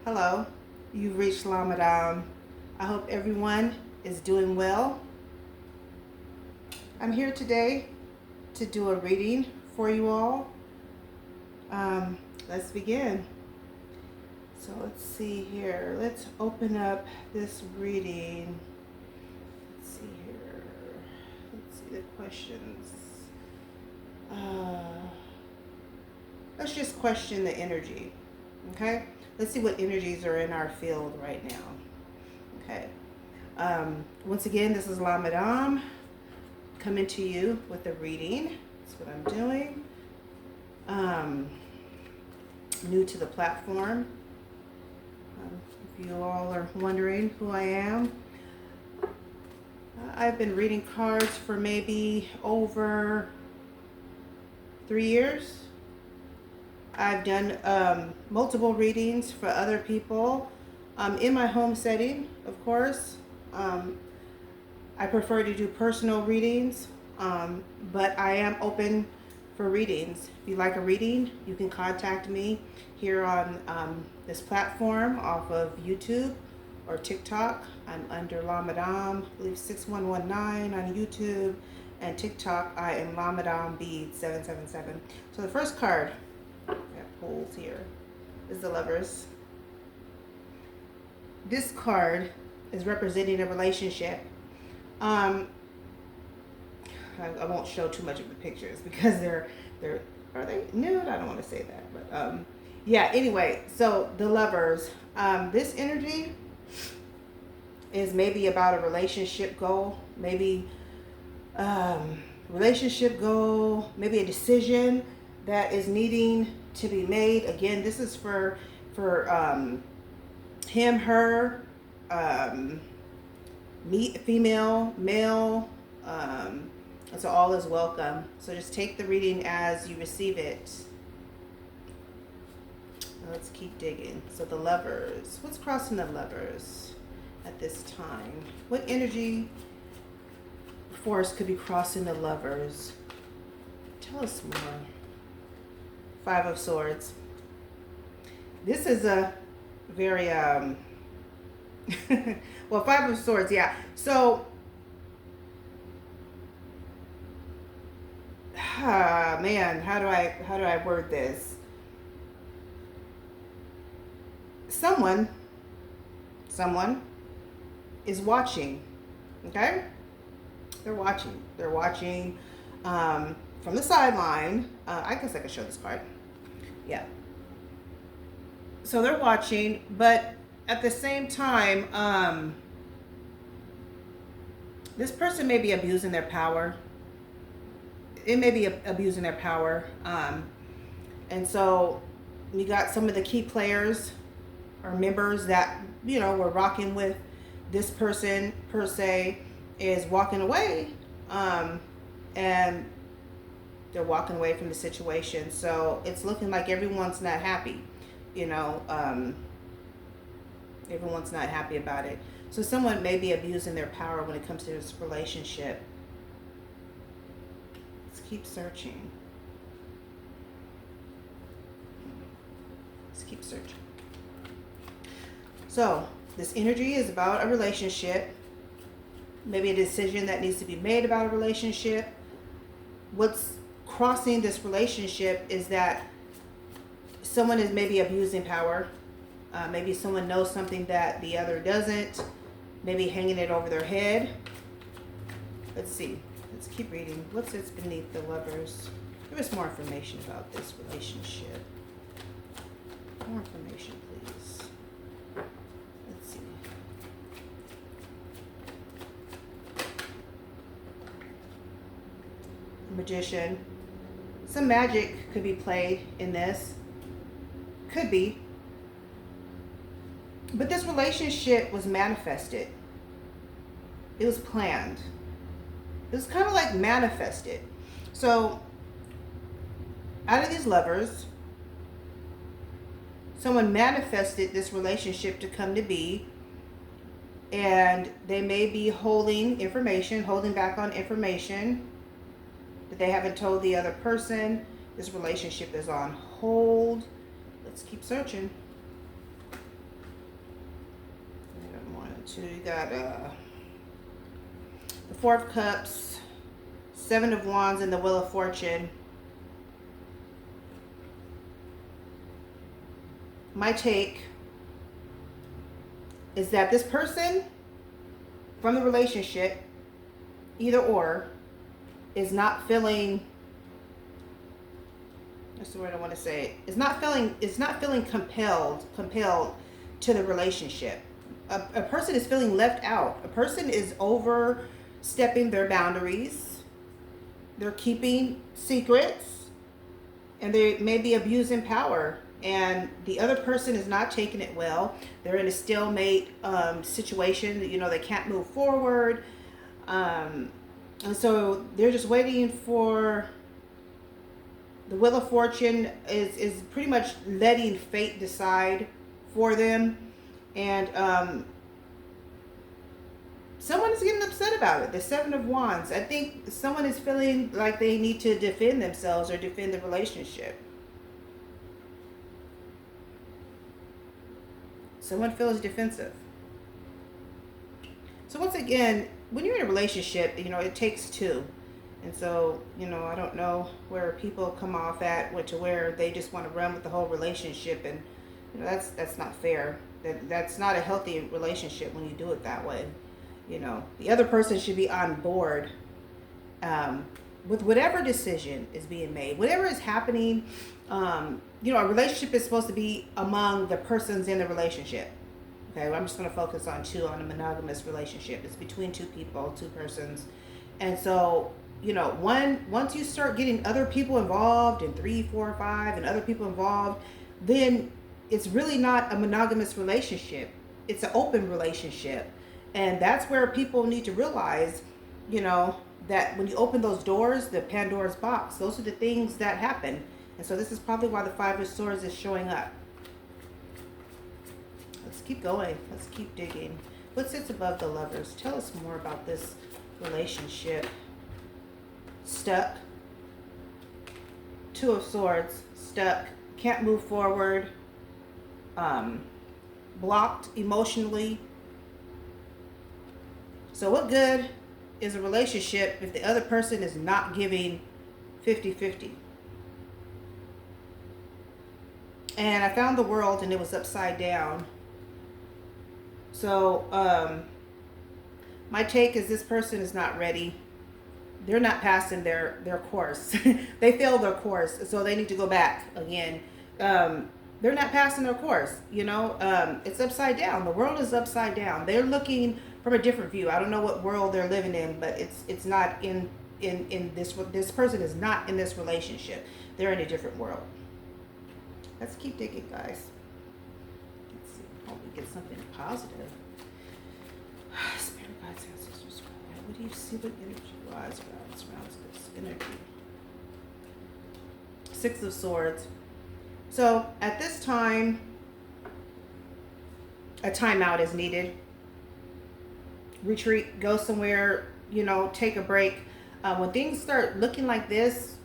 Hello, you've reached Ramadan. I hope everyone is doing well. I'm here today to do a reading for you all. Let's begin. So let's see here. Let's open up this reading. Let's see here. Let's see the questions. Let's just question the energy. Okay? Let's see what energies are in our field right now. Okay. Once again, this is La Madame coming to you with a reading. That's what I'm doing. New to the platform. If you all are wondering who I am, I've been reading cards for maybe over 3 years. I've done multiple readings for other people in my home setting, of course. I prefer to do personal readings, but I am open for readings. If you like a reading, you can contact me here on this platform off of YouTube or TikTok. I'm under La Madame, I believe 6119 on YouTube, and TikTok I am La Madame Beads 777. So the first card that pulls here is the Lovers. This card is representing a relationship. I won't show too much of the pictures because they're are they nude? I don't want to say that, but yeah. Anyway, so the Lovers. This energy is maybe about a relationship goal, maybe relationship goal, maybe a decision that is needing to be made. Again, this is for him, her, female, male, and so all is welcome. So just take the reading as you receive it. Let's keep digging. So the Lovers. What's crossing the Lovers at this time? What energy force could be crossing the Lovers? Tell us more. Five of Swords. This is a very well, Five of Swords, yeah. So man, how do I word this? Someone is watching. Okay? They're watching from the sideline. I guess I could show this card. Yeah. So they're watching, but at the same time, this person may be abusing their power. It may be abusing their power. And so you got some of the key players or members that, were rocking with this person per se is walking away. And they're walking away from the situation. So it's looking like everyone's not happy. Everyone's not happy about it. So someone may be abusing their power when it comes to this relationship. Let's keep searching. Let's keep searching. So this energy is about a relationship. Maybe a decision that needs to be made about a relationship. What's crossing this relationship is that someone is maybe abusing power. Maybe someone knows something that the other doesn't. Maybe hanging it over their head. Let's see. Let's keep reading. What's this beneath the Lovers? Give us more information about this relationship. More information, please. Let's see. Magician. Some magic could be played in this. Could be. But this relationship was manifested. It was planned. It was kind of like manifested. So, out of these Lovers, someone manifested this relationship to come to be. And they may be holding back on information that they haven't told the other person. This relationship is on hold. Let's keep searching. 2, you got the Four of Cups, Seven of Wands, and the Wheel of Fortune. My take is that this person from the relationship, either or, is not feeling, that's the word I want to say, is not feeling compelled to the relationship. A person is feeling left out. A person is overstepping their boundaries. They're keeping secrets, and they may be abusing power, and the other person is not taking it well. They're in a stalemate situation. They can't move forward, and so they're just waiting for the Wheel of Fortune is pretty much letting fate decide for them. And someone is getting upset about it. The Seven of Wands. I think someone is feeling like they need to defend themselves or defend the relationship. Someone feels defensive. So once again, when you're in a relationship, it takes two. And so, I don't know where people come off at, to where they just want to run with the whole relationship. And, that's not fair. That's not a healthy relationship when you do it that way. The other person should be on board with whatever decision is being made, whatever is happening. A relationship is supposed to be among the persons in the relationship. Okay, I'm just going to focus on a monogamous relationship. It's between two people, two persons. And so, once you start getting other people involved, and 3, 4, 5, and other people involved, then it's really not a monogamous relationship. It's an open relationship. And that's where people need to realize, that when you open those doors, the Pandora's box, those are the things that happen. And so this is probably why the Five of Swords is showing up. Let's keep going. Let's keep digging. What sits above the Lovers? Tell us more about this relationship. Stuck. Two of Swords. Stuck. Can't move forward. Blocked emotionally. So what good is a relationship if the other person is not giving 50-50? And I found the World, and it was upside down. So my take is this person is not ready. They're not passing their course. They failed their course, so they need to go back again. They're not passing their course. It's upside down. The world is upside down. They're looking from a different view. I don't know what world they're living in, but it's not in this person is not in this relationship. They're in a different world. Let's keep digging, guys. Let's see. Hope we get something positive. Spirit guides, ancestors. What do you see? What energy wise surrounds this energy? Six of Swords. So at this time, a timeout is needed. Retreat, go somewhere, take a break. When things start looking like this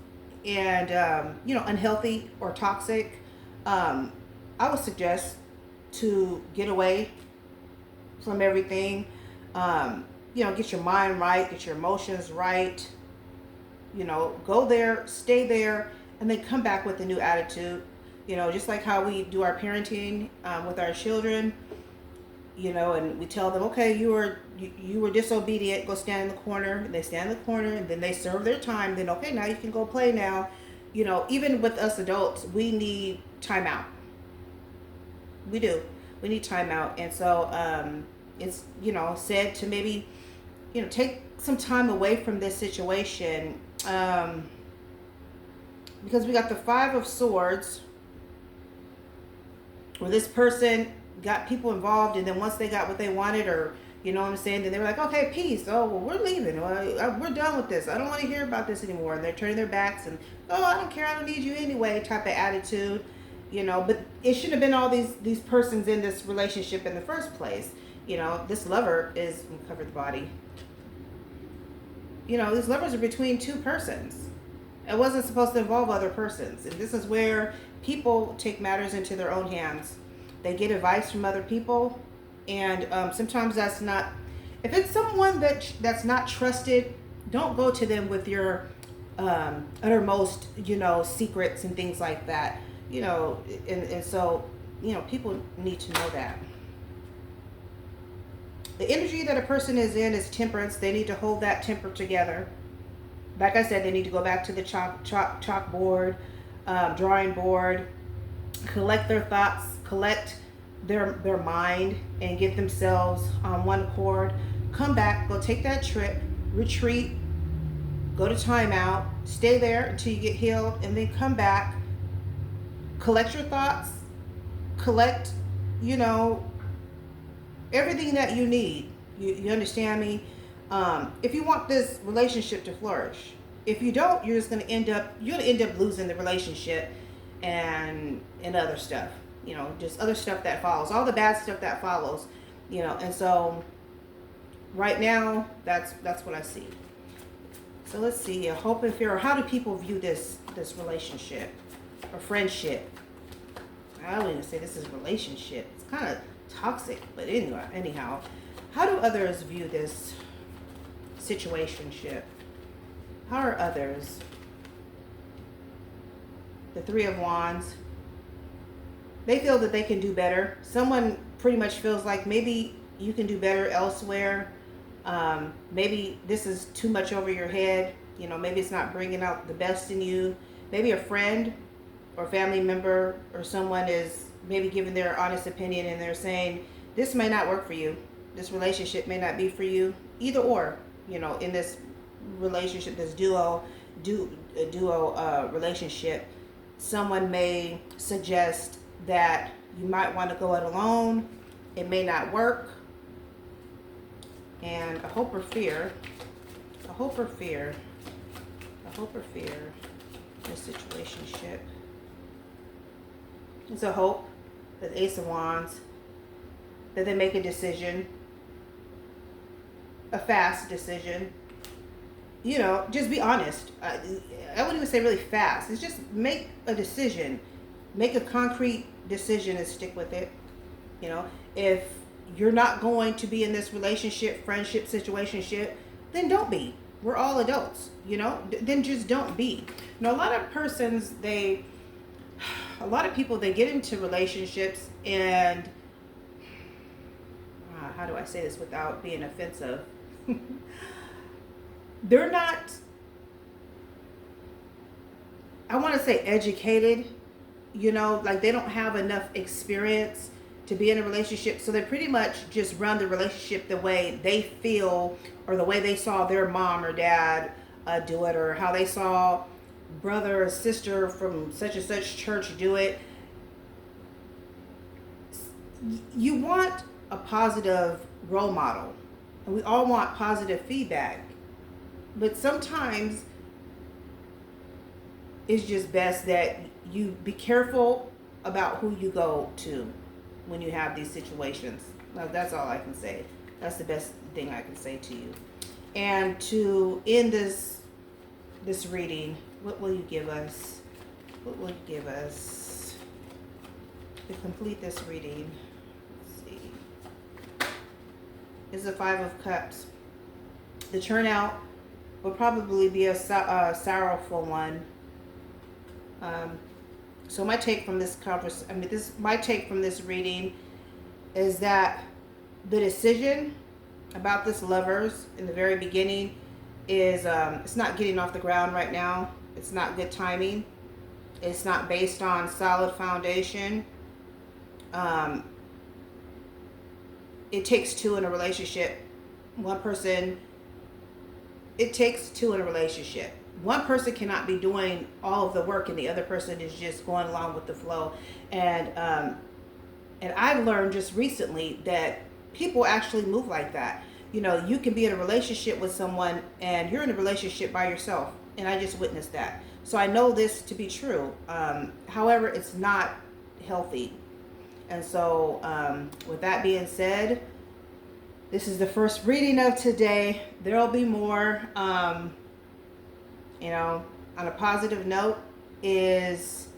and, unhealthy or toxic, I would suggest to get away from everything. Get your mind right, get your emotions right. Go there, stay there, and then come back with a new attitude. Just like how we do our parenting with our children. And we tell them, okay, you were disobedient, go stand in the corner. And they stand in the corner, and then they serve their time. Then, okay, now you can go play now. Even with us adults, we need time out. We do. We need time out. And so it's, said to maybe, take some time away from this situation. Because we got the Five of Swords, where this person got people involved, and then once they got what they wanted, or then they were like, okay, peace. Oh, well, we're leaving. We're done with this. I don't want to hear about this anymore. And they're turning their backs and, oh, I don't care. I don't need you anyway, type of attitude. But it shouldn't have been all these persons in this relationship in the first place. This lover is, cover the body. These lovers are between two persons. It wasn't supposed to involve other persons. And this is where people take matters into their own hands. They get advice from other people, And sometimes that's not, if it's someone that's not trusted, don't go to them with your uttermost, secrets and things like that. And so, people need to know that. The energy that a person is in is temperance. They need to hold that temper together. Like I said, they need to go back to the chalkboard, drawing board, collect their thoughts, collect their mind, and get themselves on one accord. Come back, go take that trip, retreat, go to timeout, stay there until you get healed, and then come back, collect your thoughts, collect, everything that you need. You understand me? If you want this relationship to flourish. If you don't, you're gonna end up losing the relationship and other stuff. Just other stuff that follows, all the bad stuff that follows. And so right now, that's what I see. So let's see, hope and fear. How do people view this relationship or friendship? I don't even say this is relationship. It's kind of toxic, but anyhow, how do others view this situationship? How are others? The Three of Wands. They feel that they can do better. Someone pretty much feels like maybe you can do better elsewhere. Maybe this is too much over your head. Maybe it's not bringing out the best in you. Maybe a friend or family member or someone is maybe giving their honest opinion, and they're saying this may not work for you. This relationship may not be for you. Either or, in this relationship, this duo relationship, someone may suggest that you might want to go it alone. It may not work. And a hope or fear, this situationship. It's a hope, the Ace of Wands, that they make a decision, a fast decision. Just be honest. I wouldn't even say really fast. It's just make a decision. Make a concrete decision and stick with it. If you're not going to be in this relationship, friendship, situationship, then don't be. We're all adults, then just don't be. A lot of people, they get into relationships and, how do I say this without being offensive? They're not, I want to say educated, like they don't have enough experience to be in a relationship. So they pretty much just run the relationship the way they feel, or the way they saw their mom or dad do it, or how they saw brother or sister from such and such church do it. You want a positive role model, and we all want positive feedback, but sometimes it's just best that you be careful about who you go to when you have these situations. That's all I can say. That's the best thing I can say to you. And to end this reading, what will you give us? What will you give us to complete this reading? Let's see. Is the Five of Cups. The turnout will probably be a sorrowful one. So my take from this reading is that the decision about this lovers in the very beginning is it's not getting off the ground right now. It's not good timing. It's not based on solid foundation. It takes two in a relationship. It takes two in a relationship. One person cannot be doing all of the work and the other person is just going along with the flow. And I've learned just recently that people actually move like that. You can be in a relationship with someone and you're in a relationship by yourself. And I just witnessed that. So I know this to be true. However, it's not healthy. And so with that being said, this is the first reading of today. There'll be more. On a positive note, is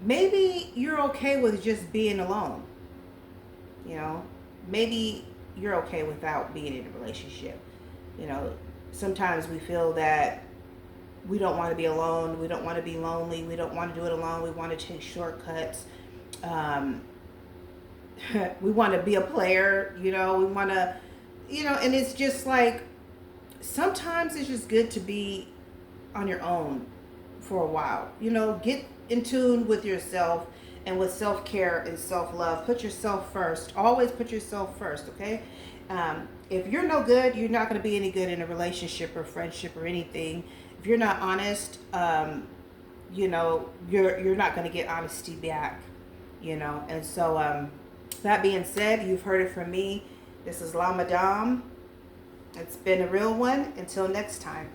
maybe you're okay with just being alone. You know, maybe you're okay without being in a relationship. You know, sometimes we feel that we don't want to be alone. We don't want to be lonely. We don't want to do it alone. We want to take shortcuts. Um, we want to be a player. You know, we want to, and it's just like sometimes it's just good to be on your own for a while. You know, get in tune with yourself and with self care and self love. Put yourself first. Always put yourself first, okay? If you're no good, you're not going to be any good in a relationship or friendship or anything. If you're not honest, you're not going to get honesty back, And so, that being said, you've heard it from me. This is La Madame. It's been a real one. Until next time.